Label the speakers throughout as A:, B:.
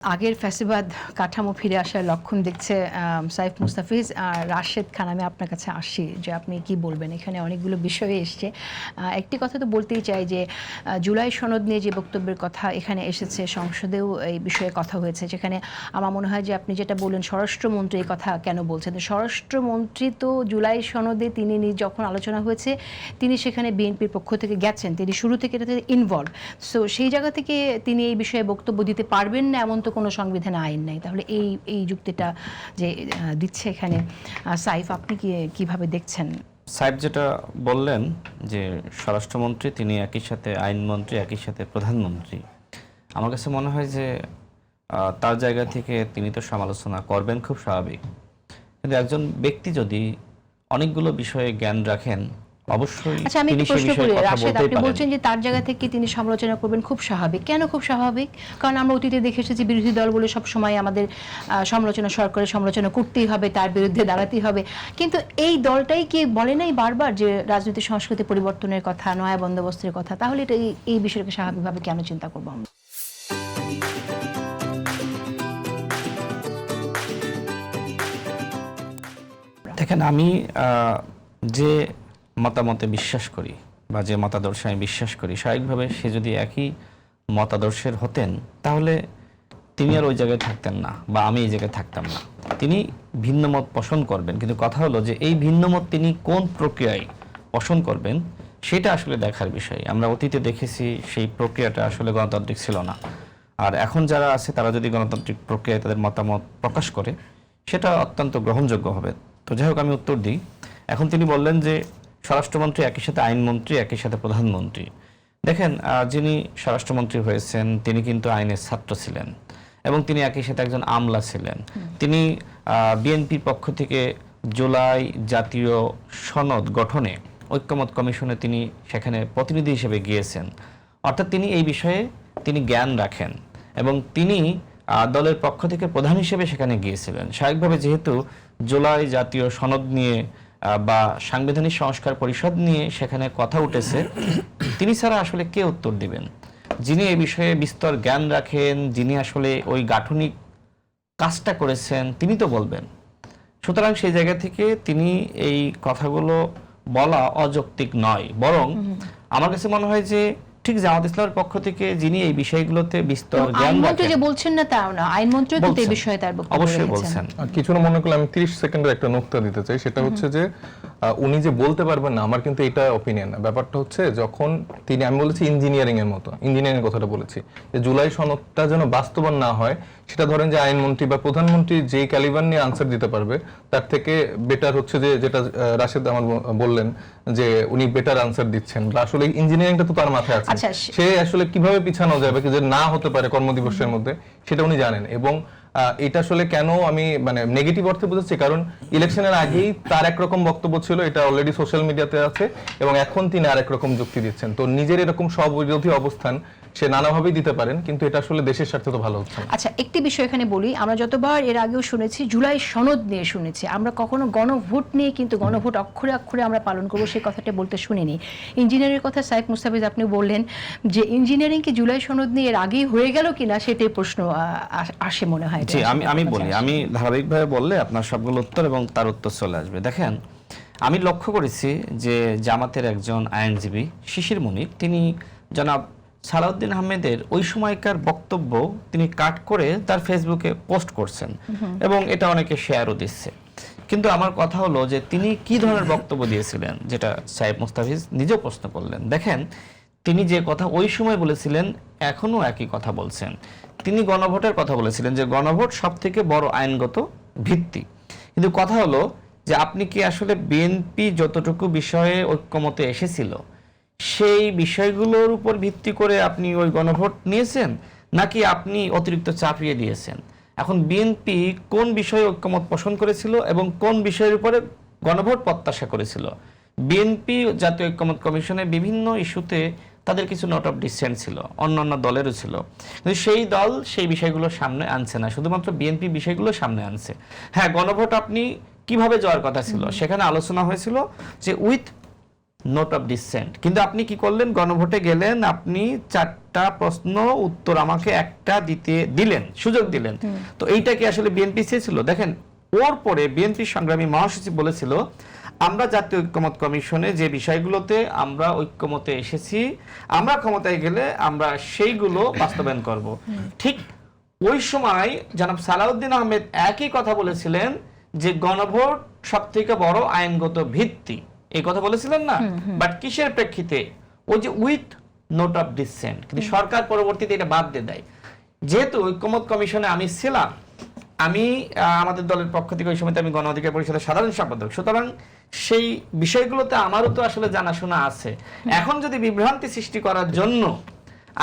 A: আগের ফ্যাসিবাদ কাঠামো ফিরে আসার লক্ষণ দেখছে সাইফ মুস্তাফিজ। আর রাশেদ খান, আমি আপনার কাছে আসি যে আপনি কি বলবেন, এখানে অনেকগুলো বিষয় এসছে। একটি কথা তো বলতেই চাই যে জুলাই সনদ নিয়ে যে বক্তব্যের কথা এখানে এসেছে, সংসদেও এই বিষয়ে কথা হয়েছে, যেখানে আমার মনে হয় যে আপনি যেটা বললেন স্বরাষ্ট্রমন্ত্রী এই কথা কেন বলছেন। স্বরাষ্ট্রমন্ত্রী তো জুলাই সনদে তিনি যখন আলোচনা হয়েছে তিনি সেখানে বিএনপির পক্ষ থেকে গেছেন, তিনি শুরু থেকে এটাতে ইনভলভ। সো সেই জায়গা থেকে তিনি এই বিষয়ে বক্তব্য দিতে পারবেন না এমন তো কোনো সংবিধানে আইন নেই। তাহলে এই যুক্তিটা যে দিচ্ছে এখানে সাইফ, আপনি কিভাবে দেখছেন?
B: সাইফ যেটা বললেন যে স্বরাষ্ট্রমন্ত্রী তিনি একই সাথে আইনমন্ত্রী, একই সাথে প্রধানমন্ত্রী, আমার কাছে মনে হয় যে তার জায়গা থেকে তিনি তো সমালোচনা করবেন, খুব স্বাভাবিক। কিন্তু একজন ব্যক্তি যদি অনেকগুলো বিষয়ে জ্ঞান রাখেন, অবশ্যই
A: আমি
B: তিনি সেই বিষয়ে কথা বলতেই
A: আপনি
B: পারেন।
A: বলছেন যে তার জায়গা থেকে তিনি সমালোচনা করবেন, খুব স্বাভাবিক। কেন খুব স্বাভাবিক? কারণ আমরা অতীতে দেখে এসেছি বিরোধী দলগুলো সব সময় আমাদের সমালোচনা, সরকারের সমালোচনা করতেই হবে, তার বিরুদ্ধে দাঁড়াতেই হবে। কিন্তু এই দলটাই কি বলে নাই বারবার যে রাজনৈতিক সংস্কৃতি পরিবর্তনের কথা, নয়া বন্দোবস্তের কথা? তাহলে এটা এই বিষয়কে স্বাভাবিকভাবে কেন চিন্তা করবো আমরা?
B: দেখেন, আমি যে মতামতে বিশ্বাস করি বা যে মতাদর্শে আমি বিশ্বাস করি, স্বাভাবিকভাবে সে যদি একই মতাদর্শের হতেন তাহলে তিনি আর ওই জায়গায় থাকতেন না বা আমি এই জায়গায় থাকতাম না। তিনি ভিন্ন মত পোষণ করবেন, কিন্তু কথা হলো যে এই ভিন্ন মত তিনি কোন প্রক্রিয়ায় পোষণ করবেন সেটা আসলে দেখার বিষয়। আমরা অতীতে দেখেছি সেই প্রক্রিয়াটা আসলে গণতান্ত্রিক ছিল না। আর এখন যারা আছে তারা যদি গণতান্ত্রিক প্রক্রিয়ায় তাদের মতামত প্রকাশ করে সেটা অত্যন্ত গ্রহণযোগ্য হবে। তো যাই হোক, আমি উত্তর দিই। এখন তিনি বললেন যে স্বরাষ্ট্রমন্ত্রী একই সাথে আইনমন্ত্রী, একই সাথে প্রধানমন্ত্রী। দেখেন, যিনি স্বরাষ্ট্রমন্ত্রী হয়েছেন তিনি কিন্তু আইনের ছাত্র ছিলেন এবং তিনি একই সাথে একজন আমলা ছিলেন। তিনি বিএনপির পক্ষ থেকে জুলাই জাতীয় সনদ গঠনে ঐক্যমত কমিশনে তিনি সেখানে প্রতিনিধি হিসেবে গিয়েছেন। অর্থাৎ তিনি এই বিষয়ে তিনি জ্ঞান রাখেন এবং তিনি দলের পক্ষ থেকে প্রধান হিসেবে সেখানে গিয়েছিলেন। স্বাভাবিকভাবে যেহেতু জুলাই জাতীয় সনদ নিয়ে বা সাংবিধানিক সংস্কার পরিষদ নিয়ে সেখানে কথা উঠেছে, তিনি ছাড়া আসলে কে উত্তর দিবেন? যিনি এই বিষয়ে বিস্তর জ্ঞান রাখেন, যিনি আসলে ওই গাঠনিক কাজটা করেছেন, তিনি তো বলবেন। সুতরাং সেই জায়গা থেকে তিনি এই কথাগুলো বলা অযৌক্তিক নয়, বরং আমার কাছে মনে হয় যে ঠিক জামাত ইসলামের পক্ষ থেকে যিনি এই বিষয়গুলোতে বিস্তর জ্ঞান রাখেন,
A: যে বলছেন না তাও না, আইনমন্ত্রী কিন্তু এই বিষয়ে তার বক্তব্য
B: অবশ্যই বলছেন।
C: কিছু না মনে করলে আমি 30 সেকেন্ডের একটা নোক্তা দিতে চাই। সেটা হচ্ছে যে উনি যে বলতে পারবেন না, আমার কিন্তু এটা অপিনিয়ন না। ব্যাপারটা হচ্ছে যখন তিনি, আমি বলেছি ইঞ্জিনিয়ারিং এর মতো, ইঞ্জিনিয়ারিং কথাটা বলেছি যে জুলাই সনদটা যেন বাস্তবায়ন না হয়, সেটা ধরেন যে আইনমন্ত্রী বা প্রধানমন্ত্রী যে ক্যালিবার নিয়ে আনসার দিতে পারবে তার থেকে বেটার হচ্ছে যে যেটা রাশেদ আমার বললেন যে উনি বেটার আনসার দিচ্ছেন, বা আসলে ইঞ্জিনিয়ারিংটা তো তার মাথায় আছে, সে আসলে কিভাবে পিছানো যাবে যে না হতে পারে কর্মদিবসের মধ্যে সেটা উনি জানেন। এবং এটা আসলে কেন আমি মানে নেগেটিভ অর্থে বুঝাচ্ছি, কারণ ইলেকশনের আগেই তার একরকম বক্তব্য ছিল, এটা অলরেডি সোশ্যাল মিডিয়াতে আছে, এবং এখন তিনি আরেক রকম যুক্তি দিচ্ছেন। তো নিজের এরকম স্ববিরোধী অবস্থান সে নানাভাবেই দিতে পারেন, কিন্তু এটা আসলে দেশের স্বার্থে তো ভালো হচ্ছে না।
A: আচ্ছা, একটি বিষয় এখানে বলি, আমরা যতবার এর আগেও শুনেছি জুলাই সনদ নিয়ে শুনেছি, আমরা কখনো গণভোট নিয়ে, কিন্তু গণভোট অক্ষরে অক্ষরে আমরা পালন করবো সেই কথাটা বলতে শুনিনি। ইঞ্জিনিয়ারিং কথা সাইফ মুস্তাফিজ আপনি বললেন যে ইঞ্জিনিয়ারিং কি জুলাই সনদ নিয়ে এর আগেই হয়ে গেল কিনা সেটাই প্রশ্ন আসে মনে হয়।
B: জি, আমি বলি, আমি ধারাবাহিকভাবে বললে আপনার সবগুলো উত্তর এবং তার উত্তর চলে আসবে। দেখেন, আমি লক্ষ্য করেছি যে জামাতের একজন আইনজীবী শিশির মনির, তিনি জনাব সালাউদ্দিন আহমেদের ওই সময়কার বক্তব্য তিনি কাট করে তার ফেসবুকে পোস্ট করছেন এবং এটা অনেকে শেয়ারও দিচ্ছে। কিন্তু আমার কথা হলো যে তিনি কি ধরনের বক্তব্য দিয়েছিলেন, যেটা সাইফ মুস্তাফিজ নিজেও প্রশ্ন করলেন। দেখেন, তিনি যে কথা ওই সময় বলেছিলেন এখনো একই কথা বলছেন। তিনি গণভোটের কথা বলেছিলেন যে গণভোট সব থেকে বড় আইনগত ভিত্তি। কিন্তু কথা হলো যে আপনি কি আসলে বিএনপি যতটুকু বিষয়ে ঐক্যমতে এসেছিল সেই বিষয়গুলোর উপর ভিত্তি করে আপনি ওই গণভোট নিয়েছেন, নাকি আপনি অতিরিক্ত চাপিয়ে দিয়েছেন? এখন বিএনপি কোন বিষয়ে ঐক্যমত পোষণ করেছিল এবং কোন বিষয়ের উপরে গণভোট প্রত্যাশা করেছিল? বিএনপি জাতীয় ঐক্যমত কমিশনে বিভিন্ন ইস্যুতে তাদের কিছু নোট অফ ডিসেন্ট ছিল, অন্যান্য দলেরও ছিল, কিন্তু সেই দল সেই বিষয়গুলো সামনে আনছে না, শুধুমাত্র বিএনপি বিষয়গুলো সামনে আনছে। হ্যাঁ, গণভোট আপনি কিভাবে যাওয়ার কথা ছিল সেখানে আলোচনা হয়েছিল যে উইথ নোট অফ ডিসেন্ট, কিন্তু আপনি কি করলেন, গণভোটে গেলেন, আপনি 4টা প্রশ্ন উত্তর আমাকে একটা দিলেন, সুযোগ দিলেন। তো এইটা কি আসলে বিএনপি চেয়েছিল? দেখেন, ওর পরে বিএনপি সংগ্রামী মহাসচিব বলেছিল, আমরা জাতীয় ঐক্যমত কমিশনে যে বিষয়গুলোতে আমরা ঐক্যমতে এসেছি, আমরা ক্ষমতায় গেলে আমরা সেইগুলো বাস্তবায়ন করব। ঠিক ওই সময় জনাব সালাউদ্দিন আহমেদ একই কথা বলেছিলেন যে গণভোট সবথেকে বড় আইনগত ভিত্তি, এই কথা বলেছিলেন না? বাট কিসের প্রেক্ষিতে? ওই যে উইথ নোট অফ ডিসেন্ট, কিন্তু সরকার পরবর্তীতে এটা বাদ দিয়ে দেয়। যেহেতু ঐক্যমত কমিশনে আমি ছিলাম, আমি আমাদের দলের পক্ষ থেকে ওই সময় আমি গণ অধিকার পরিষদের সাধারণ সম্পাদক, সুতরাং সেই বিষয়গুলোতে আমারও তো আসলে জানাশোনা আছে। এখন যদি বিভ্রান্তি সৃষ্টি করার জন্য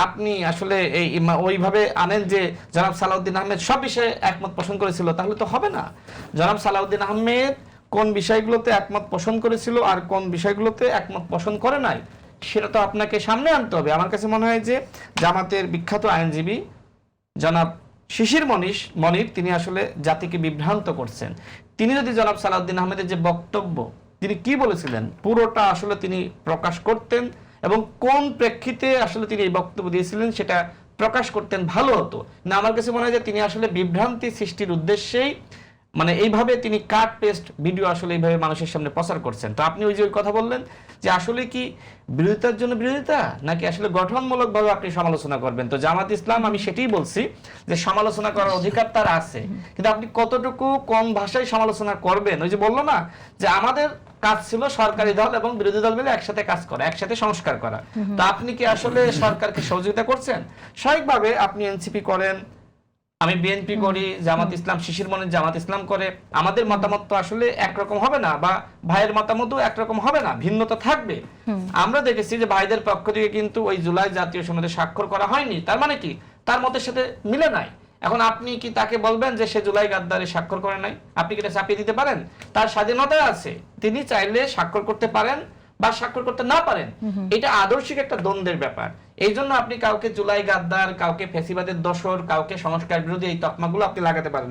B: আপনি আসলে এই ওইভাবে আনেন যে জনাব সালাউদ্দিন আহমেদ সব বিষয়ে একমত পোষণ করেছিল, তাহলে তো হবে না। জনাব সালাউদ্দিন আহমেদ কোন বিষয়গুলোতে একমত পোষণ করেছিল আর কোন বিষয়গুলোতে একমত পোষণ করে নাই, সেটা তো আপনাকে সামনে আনতে হবে। আমার কাছে মনে হয় যে জামাতের বিখ্যাত আইনজীবী জনাব শিশির মনির তিনি আসলে জাতিকে বিভ্রান্ত করছেন। তিনি যদি জনাব সালাউদ্দিন আহমেদের যে বক্তব্য তিনি কি বলেছিলেন পুরোটা আসলে তিনি প্রকাশ করতেন এবং কোন প্রেক্ষিতে আসলে তিনি এই বক্তব্য দিয়েছিলেন সেটা প্রকাশ করতেন, ভালো হতো না। আমার কাছে মনে হয় যে তিনি আসলে বিভ্রান্তি সৃষ্টির উদ্দেশ্যেই মানে এইভাবে তিনি কাট পেস্ট ভিডিও আসলে এইভাবে মানুষের সামনে প্রচার করছেন। তো আপনি ওই যে কথা বললেন যে আসলে কি বিরোধিতার জন্য বিরোধিতা নাকি আসলে গঠনমূলক ভাবে আপনি সমালোচনা করবেন, তো জামাত ইসলাম আমি সেটাই বলছি যে সমালোচনা করার অধিকার তার আছে, কিন্তু আপনি কতটুকু কোন ভাষায় সমালোচনা করবেন। ওই যে বললো না যে আমাদের কাজ ছিল সরকারি দল এবং বিরোধী দল মিলে একসাথে কাজ করা, একসাথে সংস্কার করা। তো আপনি কি আসলে সরকারকে সহযোগিতা করছেন? স্বাভাবিকভাবে আপনি এনসিপি করেন, আমি বিএনপি করি, জামাত ইসলাম শিশির মনির জামাত ইসলাম করে, আমাদের মতামত তো আসলে একরকম হবে না, বা ভাইয়ের মতামতও একরকম হবে না, ভিন্নতা থাকবে। আমরা দেখেছি যে ভাইদের পক্ষ থেকে কিন্তু ওই জুলাই জাতীয় সনদে স্বাক্ষর করা হয়নি, তার মানে কি তার মতের সাথে মিলে নাই। এখন আপনি কি তাকে বলবেন যে সে জুলাই গাদ্দারে স্বাক্ষর করে নাই? আপনি কি এটা চাপিয়ে দিতে পারেন? তার স্বাধীনতা আছে, তিনি চাইলে স্বাক্ষর করতে পারেন বা স্বাক্ষর করতে না পারেন। এটা আদর্শিক একটা দ্বন্দ্বের ব্যাপার। এই জন্য আপনি কাউকে জুলাই গাদ্দার, কাউকে ফ্যাসিবাদের দোসর, কাউকে সংস্কার বিরোধী এই তকমাগুলো আপনি লাগাতে পারেন।